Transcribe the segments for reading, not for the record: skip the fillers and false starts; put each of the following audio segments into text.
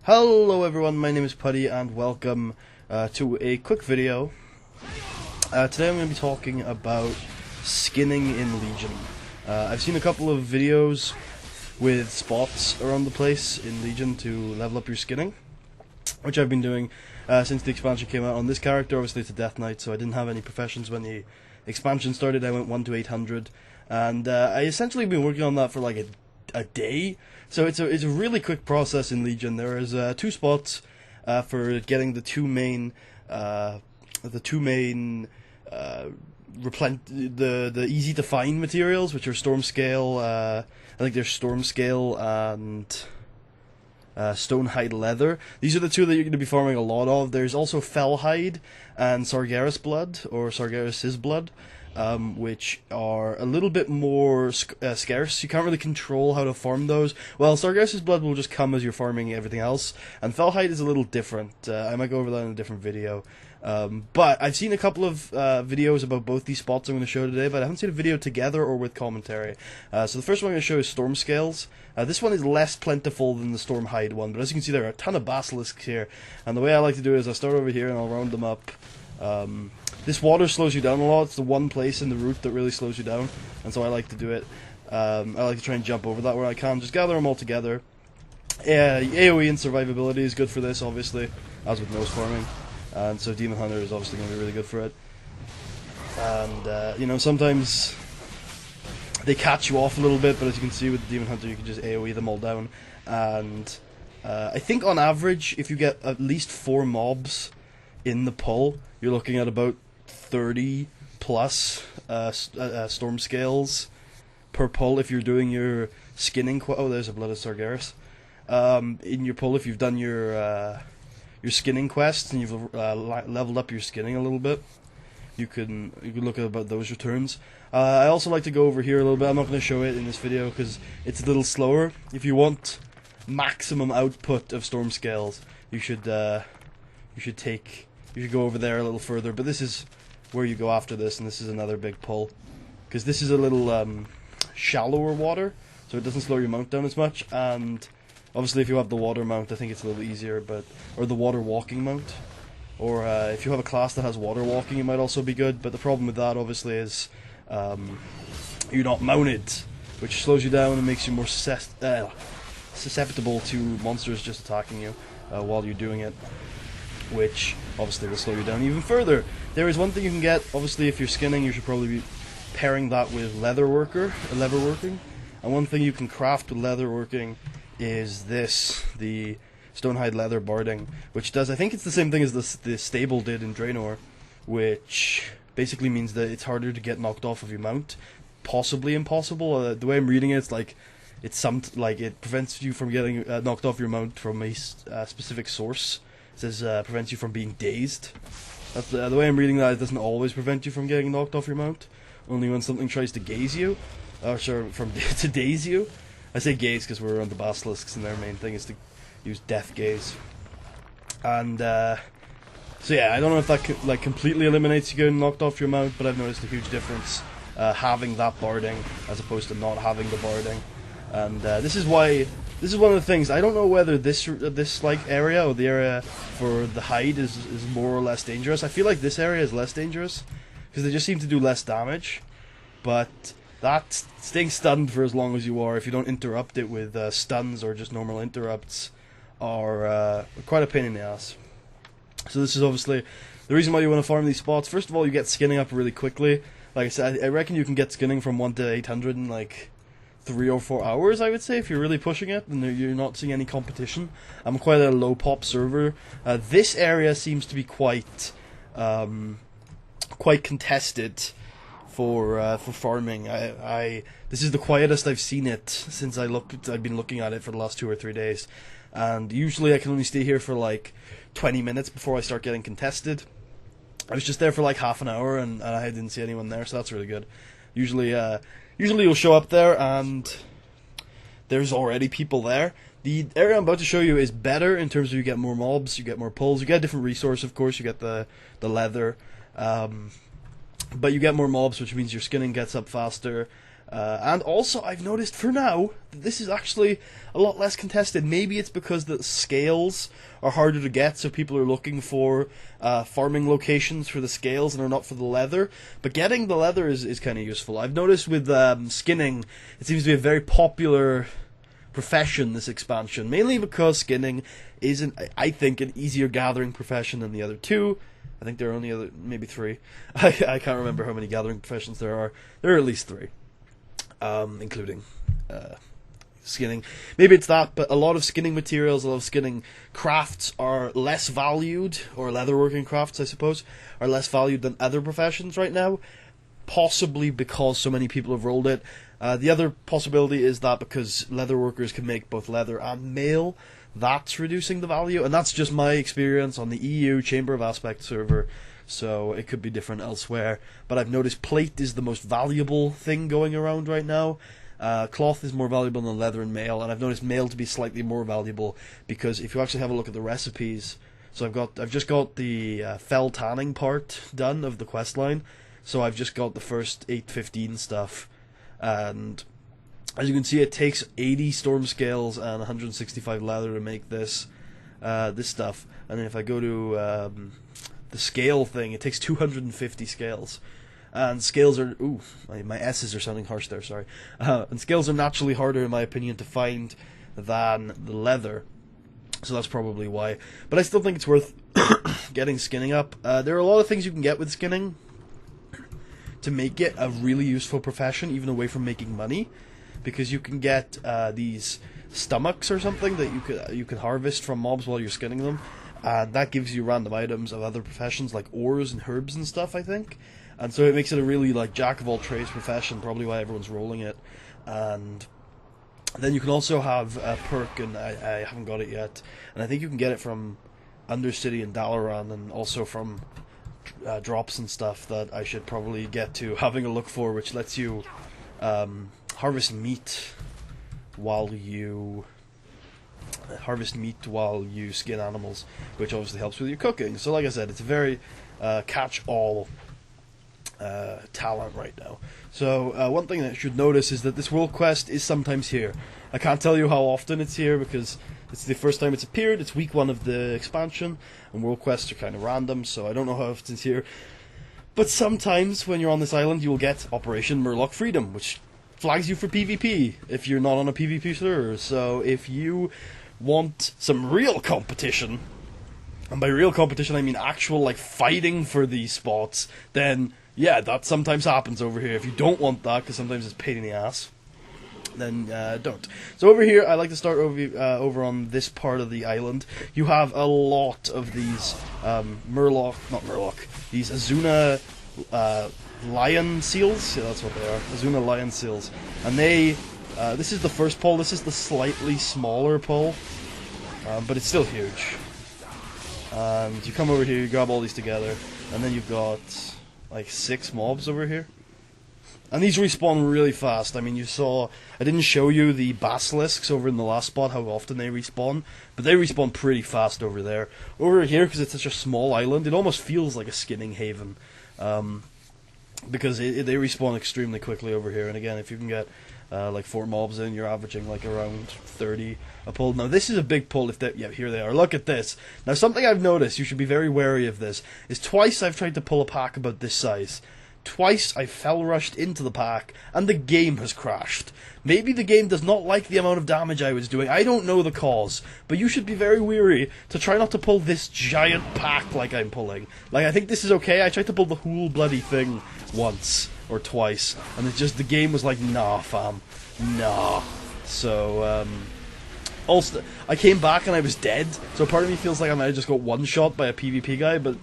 Hello everyone, my name is Putty and welcome to a quick video. Today I'm going to be talking about skinning in Legion. I've seen a couple of videos with spots around the place in Legion to level up your skinning, which I've been doing since the expansion came out on this character. Obviously it's a Death Knight, so I didn't have any professions when the expansion started. I went 1 to 800, and I essentially been working on that for like a day. So it's a really quick process in Legion. There is 2 spots for getting the two main the easy to find materials, which are Stormscale. I think there's Stormscale and Stonehide leather. These are the 2 that you're going to be farming a lot of. There's also Fellhide and Sargeras blood, or Sargeras' blood, which are a little bit more scarce. You can't really control how to farm those. Well, Sargeras' blood will just come as you're farming everything else, and Fellhide is a little different. I might go over that in a different video. But I've seen a couple of videos about both these spots I'm going to show today, but I haven't seen a video together or with commentary. So the first one I'm going to show is Stormscales. This one is less plentiful than the Stormhide one, but as you can see there are a ton of basilisks here, and the way I like to do it is I start over here and I'll round them up. This water slows you down a lot. It's the one place in the route that really slows you down, and so I like to do it. I like to try and jump over that where I can. Just gather them all together. AoE and survivability is good for this, obviously, as with most farming. And so Demon Hunter is obviously going to be really good for it. And, you know, sometimes they catch you off a little bit, but as you can see with the Demon Hunter, you can just AoE them all down. And I think on average, if you get at least 4 mobs in the pull, you're looking at about 30 plus Stormscales per pull if you're doing your skinning oh, there's a Blood of Sargeras. In your pull, if you've done your skinning quests and you've leveled up your skinning a little bit, you can look at about those returns. I also like to go over here a little bit. I'm not going to show it in this video because it's a little slower. If you want maximum output of Stormscales, you should go over there a little further. But this is where you go after this, and this is another big pull because this is a little shallower water, so it doesn't slow your mount down as much. And obviously, if you have the water mount, I think it's a little easier, or the water walking mount. Or if you have a class that has water walking, it might also be good. But the problem with that, obviously, is you're not mounted, which slows you down and makes you more susceptible to monsters just attacking you while you're doing it, which obviously will slow you down even further. There is one thing you can get, obviously, if you're skinning, you should probably be pairing that with leatherworking. And one thing you can craft with leatherworking is this, the Stonehide leather barding, which does, I think it's the same thing as the stable did in Draenor, which basically means that it's harder to get knocked off of your mount, possibly impossible. The way I'm reading it, it's like it prevents you from getting knocked off your mount from a specific source. It says prevents you from being dazed. That's the way I'm reading that. It doesn't always prevent you from getting knocked off your mount, only when something tries to gaze you, to daze you. I say gaze because we're on the basilisks, and their main thing is to use death gaze. And so yeah, I don't know if that completely eliminates you getting knocked off your mount, but I've noticed a huge difference having that barding as opposed to not having the barding. And this is one of the things. I don't know whether this area or the area for the hide is more or less dangerous. I feel like this area is less dangerous because they just seem to do less damage, but that staying stunned for as long as you are, if you don't interrupt it with stuns or just normal interrupts, are quite a pain in the ass. So this is obviously the reason why you want to farm these spots. First of all, you get skinning up really quickly. Like I said, I reckon you can get skinning from 1 to 800 in like 3 or 4 hours, I would say, if you're really pushing it and you're not seeing any competition. I'm quite a low pop server. This area seems to be quite contested for farming. This is the quietest I've seen it since I've been looking at it for the last 2 or 3 days, and usually I can only stay here for like 20 minutes before I start getting contested. I was just there for like half an hour and I didn't see anyone there, so that's really good. Usually you'll show up there and there's already people there. The area I'm about to show you is better in terms of you get more mobs, you get more pulls, you get a different resource, of course, you get the leather. But you get more mobs, which means your skinning gets up faster, And also, I've noticed for now that this is actually a lot less contested. Maybe it's because the scales are harder to get, so people are looking for farming locations for the scales and are not for the leather. But getting the leather is kind of useful. I've noticed with skinning, it seems to be a very popular profession, this expansion, mainly because skinning isn't, I think, an easier gathering profession than the other two. I think there are only maybe three. I can't remember how many gathering professions there are. There are at least three. Including skinning. Maybe it's that, but a lot of skinning materials, a lot of skinning crafts are less valued, or leatherworking crafts, I suppose, are less valued than other professions right now, possibly because so many people have rolled it. The other possibility is that because leatherworkers can make both leather and mail, that's reducing the value, and that's just my experience on the EU Chamber of Aspect server. So it could be different elsewhere. But I've noticed plate is the most valuable thing going around right now. Cloth is more valuable than leather and mail, and I've noticed mail to be slightly more valuable because if you actually have a look at the recipes, so I've just got the fell tanning part done of the quest line, so I've just got the first 815 stuff, and as you can see, it takes 80 Stormscales and 165 leather to make this stuff, and then if I go to the scale thing, it takes 250 scales, and scales are my S's are sounding harsh there, sorry, and scales are naturally harder in my opinion to find than the leather, so that's probably why, but I still think it's worth getting skinning up. There are a lot of things you can get with skinning to make it a really useful profession, even away from making money, because you can get these stomachs or something that you can harvest from mobs while you're skinning them. And that gives you random items of other professions like ores and herbs and stuff, I think. And so it makes it a really like jack of all trades profession, probably why everyone's rolling it. And then you can also have a perk, and I haven't got it yet. And I think you can get it from Undercity and Dalaran, and also from drops and stuff that I should probably get to having a look for, which lets you harvest meat while you skin animals, which obviously helps with your cooking. So like I said, it's a very catch-all talent right now. So one thing that you should notice is that this world quest is sometimes here. I can't tell you how often it's here because it's the first time it's appeared. It's week 1 of the expansion, and world quests are kind of random, so I don't know how often it's here. But sometimes when you're on this island, you will get Operation Murloc Freedom, which flags you for PvP if you're not on a PvP server. So if you want some real competition, and by real competition I mean actual like fighting for these spots, then yeah, that sometimes happens over here. If you don't want that, because sometimes it's a pain in the ass, then don't. So over here, I like to start over on this part of the island. You have a lot of these these Azuna lion seals. Yeah, that's what they are. Azuna lion seals, and they. This is the first pole. This is the slightly smaller pole, but it's still huge. And you come over here, you grab all these together, and then you've got like 6 mobs over here. And these respawn really fast. I mean, you saw, I didn't show you the basilisks over in the last spot, how often they respawn, but they respawn pretty fast over there. Over here, because it's such a small island, it almost feels like a skinning haven, because they respawn extremely quickly over here. And again, if you can get like 4 mobs in, you're averaging like around 30 a pull. Now this is a big pull. Yeah, here they are. Look at this. Now something I've noticed, you should be very wary of this, is twice I've tried to pull a pack about this size. Twice I fell rushed into the pack, and the game has crashed. Maybe the game does not like the amount of damage I was doing. I don't know the cause, but you should be very wary to try not to pull this giant pack like I'm pulling. Like, I think this is okay. I tried to pull the whole bloody thing once or twice, and it's just the game was like, nah, fam, nah. So, also, I came back and I was dead, so part of me feels like I might have just got one-shot by a PvP guy, but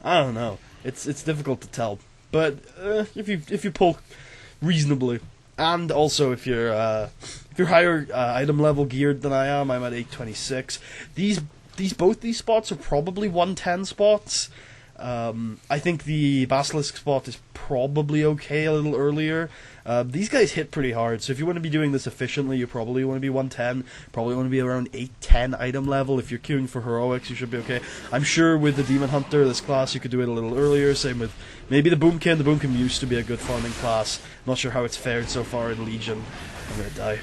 I don't know. It's difficult to tell. But if you pull reasonably, and also if you're higher item level geared than I am, I'm at 826. Both these spots are probably 110 spots. I think the Basilisk spot is probably okay a little earlier, These guys hit pretty hard, so if you want to be doing this efficiently, you probably want to be 110, probably want to be around 8-10 item level. If you're queuing for heroics, you should be okay. I'm sure with the Demon Hunter, this class, you could do it a little earlier, same with maybe the Boomkin. The Boomkin used to be a good farming class. I'm not sure how it's fared so far in Legion. I'm gonna die.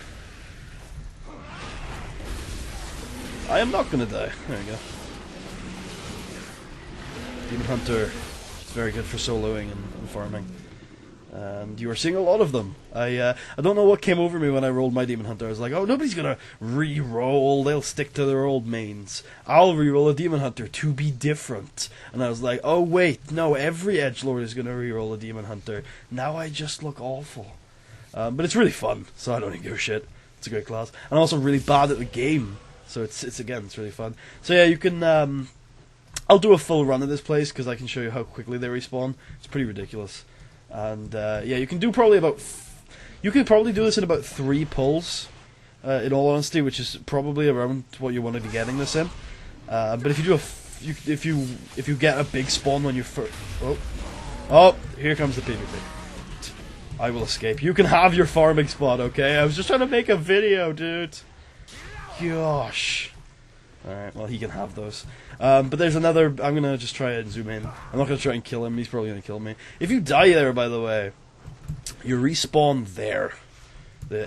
I am not gonna die. There we go. Demon Hunter is very good for soloing and farming. And you are seeing a lot of them. I don't know what came over me when I rolled my Demon Hunter. I was like, oh, nobody's gonna re-roll. They'll stick to their old mains. I'll re-roll a Demon Hunter to be different. And I was like, oh wait, no, every edgelord is gonna re-roll a Demon Hunter. Now I just look awful. But it's really fun, so I don't even give a shit. It's a great class. And I'm also really bad at the game. So it's really fun. So yeah, you can. I'll do a full run of this place because I can show you how quickly they respawn. It's pretty ridiculous. And yeah, you can do probably about. You can probably do this in about 3 pulls. In all honesty, which is probably around what you want to be getting this in. But if you do if you get a big spawn when you first. Oh, here comes the PvP. I will escape. You can have your farming spot, okay? I was just trying to make a video, dude. Gosh. Alright, well, he can have those. But there's another. I'm gonna just try and zoom in. I'm not gonna try and kill him. He's probably gonna kill me. If you die there, by the way, you respawn there. The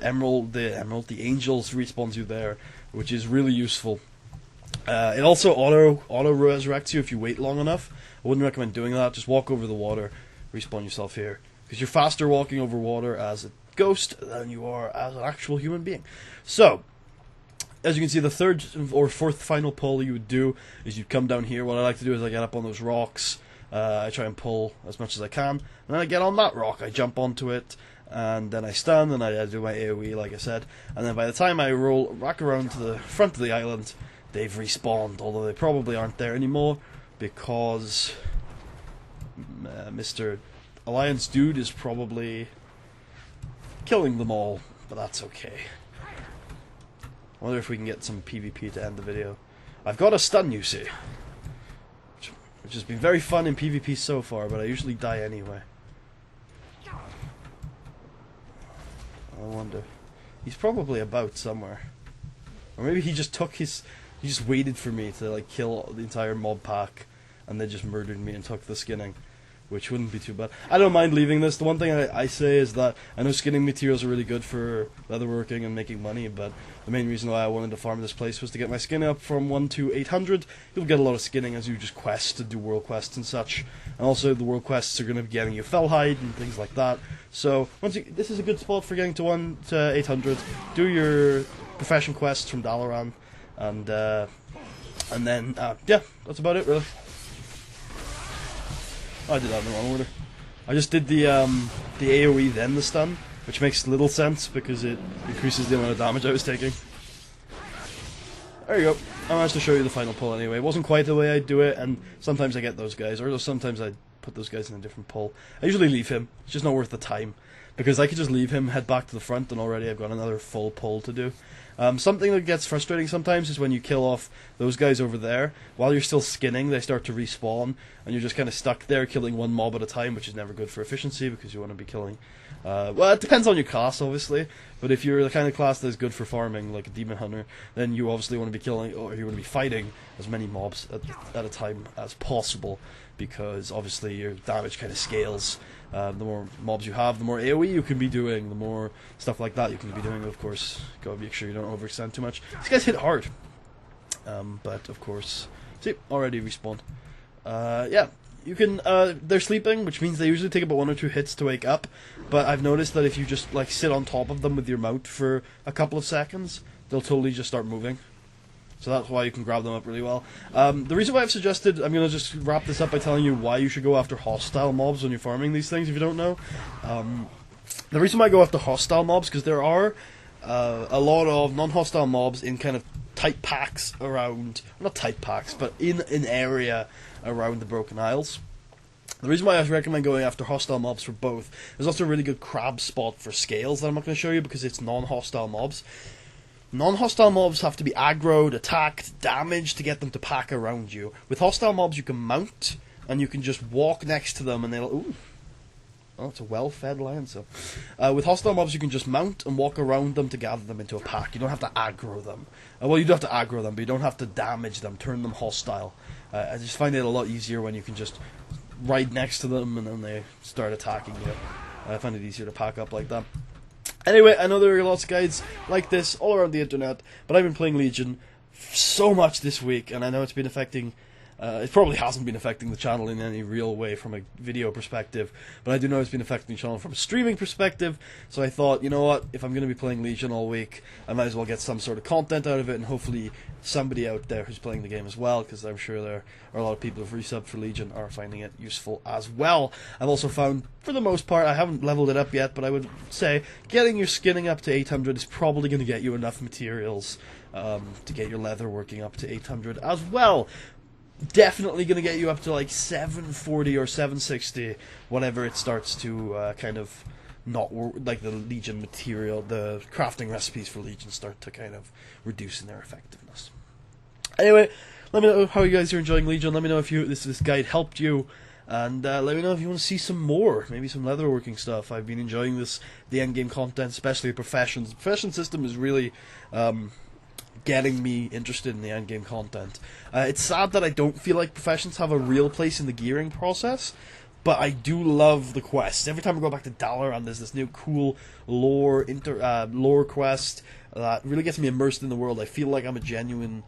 angels respawns you there, which is really useful. It also auto resurrects you if you wait long enough. I wouldn't recommend doing that. Just walk over the water, respawn yourself here, because you're faster walking over water as a ghost than you are as an actual human being. So, as you can see, the 3rd or 4th final pull you would do is you'd come down here. What I like to do is I get up on those rocks, I try and pull as much as I can, and then I get on that rock, I jump onto it, and then I stand and I do my AoE like I said, and then by the time I roll back around to the front of the island, they've respawned, although they probably aren't there anymore, because Mr. Alliance Dude is probably killing them all, but that's okay. I wonder if we can get some PvP to end the video. I've got a stun, you see. Which has been very fun in PvP so far, but I usually die anyway. I wonder. He's probably about somewhere. Or maybe he just took his... He just waited for me to like kill the entire mob pack, and then just murdered me and took the skinning. Which wouldn't be too bad. I don't mind leaving this. The one thing I say is that I know skinning materials are really good for leatherworking and making money, but the main reason why I wanted to farm this place was to get my skin up from 1 to 800. You'll get a lot of skinning as you just quest to do world quests and such. And also the world quests are going to be getting you Fellhide and things like that. So this is a good spot for getting to 1 to 800. Do your profession quests from Dalaran, and then yeah, that's about it really. I did that in the wrong order. I just did the AoE then the stun, which makes little sense because it increases the amount of damage I was taking. There you go. I managed to show you the final pull anyway. It wasn't quite the way I do it, and sometimes I get those guys, or sometimes I put those guys in a different pull. I usually leave him. It's just not worth the time, because I could just leave him, head back to the front, and already I've got another full pull to do. Something that gets frustrating sometimes is when you kill off those guys over there, while you're still skinning, they start to respawn, and you're just kind of stuck there killing one mob at a time, which is never good for efficiency, because you want to be killing... well, it depends on your class, obviously, but if you're the kind of class that's good for farming, like a Demon Hunter, then you obviously want to be killing, or you want to be fighting as many mobs at a time as possible, because obviously your damage kind of scales. The more mobs you have, the more AoE you can be doing, the more stuff like that you can be doing. Of course, gotta make sure you don't overextend too much. These guys hit hard, but of course, see, already respawned. Yeah, you can. They're sleeping, which means they usually take about 1 or 2 hits to wake up. But I've noticed that if you just like sit on top of them with your mount for a couple of seconds, they'll totally just start moving. So that's why you can grab them up really well. The reason why I've suggested, I'm going to just wrap this up by telling you why you should go after hostile mobs when you're farming these things, if you don't know. The reason why I go after hostile mobs, because there are a lot of non-hostile mobs in kind of tight packs around, not tight packs, but in an area around the Broken Isles. The reason why I recommend going after hostile mobs for both, there's also a really good crab spot for scales that I'm not going to show you because it's non-hostile mobs. Non-hostile mobs have to be aggroed, attacked, damaged to get them to pack around you. With hostile mobs you can mount, and you can just walk next to them and they'll... Ooh. Oh, it's a well-fed lion. So, with hostile mobs, you can just mount and walk around them to gather them into a pack. You don't have to aggro them. Well, you do have to aggro them, but you don't have to damage them, turn them hostile. I just find it a lot easier when you can just ride next to them and then they start attacking you. I find it easier to pack up like that. Anyway, I know there are lots of guides like this all around the internet, but I've been playing Legion so much this week, and I know it's been affecting... it probably hasn't been affecting the channel in any real way from a video perspective, but I do know it's been affecting the channel from a streaming perspective, so I thought, you know what, if I'm going to be playing Legion all week, I might as well get some sort of content out of it, and hopefully somebody out there who's playing the game as well, because I'm sure there are a lot of people who've resubbed for Legion are finding it useful as well. I've also found, for the most part, I haven't leveled it up yet, but I would say getting your skinning up to 800 is probably going to get you enough materials to get your leather working up to 800 as well. Definitely going to get you up to like 740 or 760 whenever it starts to kind of not work, like the Legion material, the crafting recipes for Legion start to kind of reduce in their effectiveness. Anyway, let me know how you guys are enjoying Legion. Let me know if this guide helped you, and let me know if you want to see some more, maybe some leatherworking stuff. I've been enjoying the endgame content, especially the professions. The profession system is really getting me interested in the endgame content. It's sad that I don't feel like professions have a real place in the gearing process, but I do love the quests. Every time I go back to Dalaran, there's this new cool lore quest that really gets me immersed in the world. I feel like I'm a genuine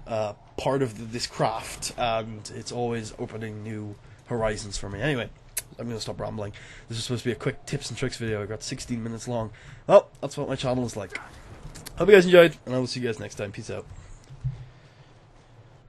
part of this craft, and it's always opening new horizons for me. Anyway, I'm going to stop rambling. This is supposed to be a quick tips and tricks video. I got 16 minutes long. Well, that's what my channel is like. Hope you guys enjoyed, and I will see you guys next time. Peace out.